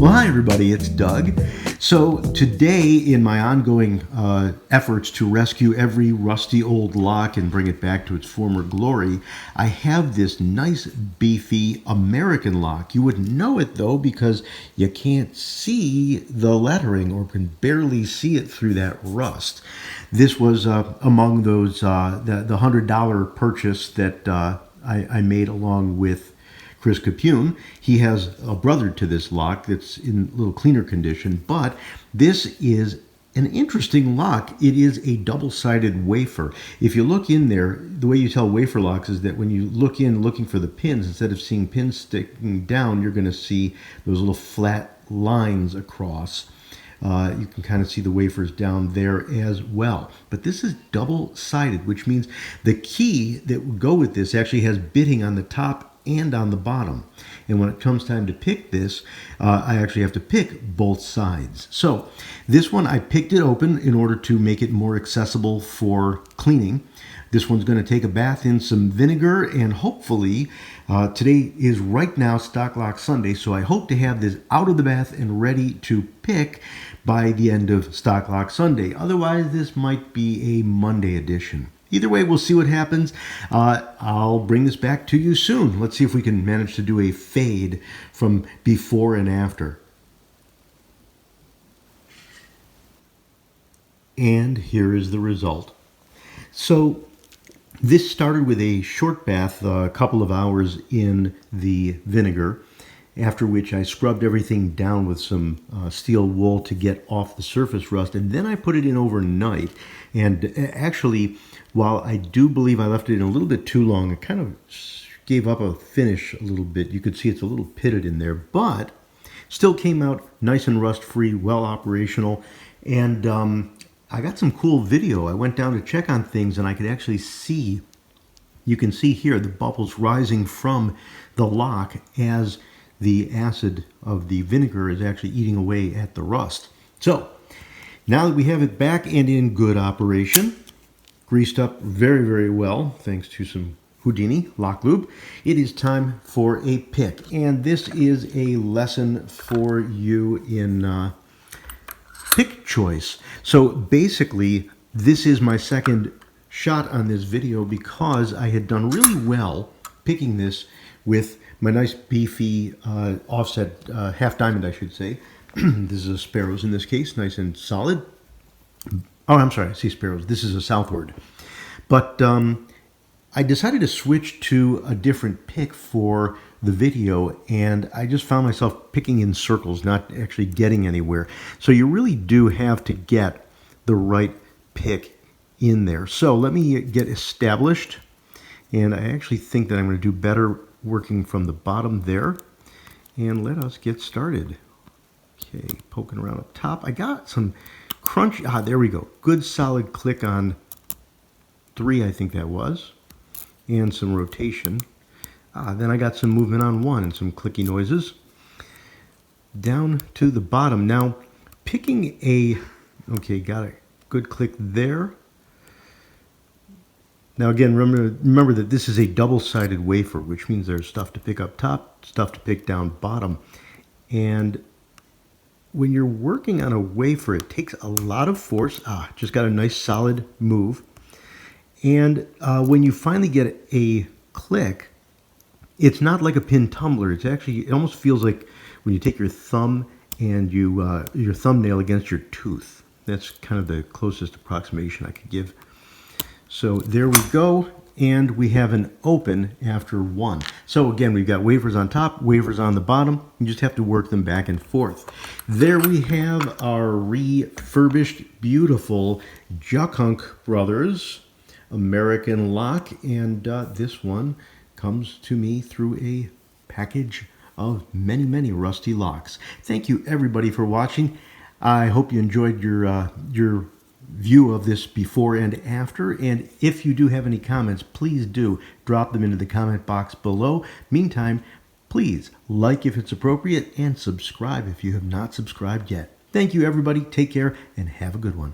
Well, hi everybody, it's Doug. So today, in my ongoing efforts to rescue every rusty old lock and bring it back to its former glory, I have this nice beefy American lock. You wouldn't know it though because you can't see the lettering or can barely see it through that rust. This was among those the $100 purchase that I made along with Chris Capune. He has a brother to this lock that's in a little cleaner condition, but this is an interesting lock. It is a double-sided wafer. If you look in there, the way you tell wafer locks is that when you look in looking for the pins, instead of seeing pins sticking down, you're going to see those little flat lines across. You can kind of see the wafers down there as well. But this is double-sided, which means the key that would go with this actually has bitting on the top and on the bottom. And when it comes time to pick this, I actually have to pick both sides. So this one, I picked it open in order to make it more accessible for cleaning. This one's going to take a bath in some vinegar, and hopefully today is right now Stock Lock Sunday, so I hope to have this out of the bath and ready to pick by the end of Stock Lock Sunday. Otherwise, this might be a Monday edition. Either way, we'll see what happens. I'll bring this back to you soon. Let's see if we can manage to do a fade from before and after. And here is the result. So this started with a short bath, a couple of hours in the vinegar, after which I scrubbed everything down with some steel wool to get off the surface rust, and then I put it in overnight. And actually, while I do believe I left it in a little bit too long, it kind of gave up a finish a little bit. You could see it's a little pitted in there, but still came out nice and rust-free, well operational. And I got some cool video. I went down to check on things, and I could actually see, you can see here, the bubbles rising from the lock as the acid of the vinegar is actually eating away at the rust. So now that we have it back and in good operation, greased up very, very well, thanks to some Houdini lock lube, it is time for a pick. And this is a lesson for you in pick choice. So basically, this is my second shot on this video because I had done really well picking this with my nice beefy offset half diamond, I should say. This is a Sparrows in this case, nice and solid. Oh, I'm sorry, I see Sparrows. This is a Southward. But I decided to switch to a different pick for the video, and I just found myself picking in circles, not actually getting anywhere. So you really do have to get the right pick in there. So let me get established, and I actually think that I'm going to do better working from the bottom there. And let us get started. Okay, poking around up top. I got some crunch. There we go. Good solid click on 3, I think that was. And some rotation. Then I got some movement on 1 and some clicky noises. Down to the bottom. Now, picking a... Okay, got a good click there. Now again, remember that this is a double-sided wafer, which means there's stuff to pick up top, stuff to pick down bottom. And when you're working on a wafer, it takes a lot of force. Just got a nice solid move. And when you finally get a click, it's not like a pin tumbler. It's actually, it almost feels like when you take your thumb and your thumbnail against your tooth. That's kind of the closest approximation I could give. So there we go, and we have an open after 1. So again, we've got wafers on top, wafers on the bottom. You just have to work them back and forth. There we have our refurbished, beautiful Junkunc Bros American Lock, and this one comes to me through a package of many, many rusty locks. Thank you everybody for watching. I hope you enjoyed your view of this before and after, and if you do have any comments, please do drop them into the comment box below. Meantime, please like if it's appropriate and subscribe if you have not subscribed yet. Thank you everybody, take care and have a good one.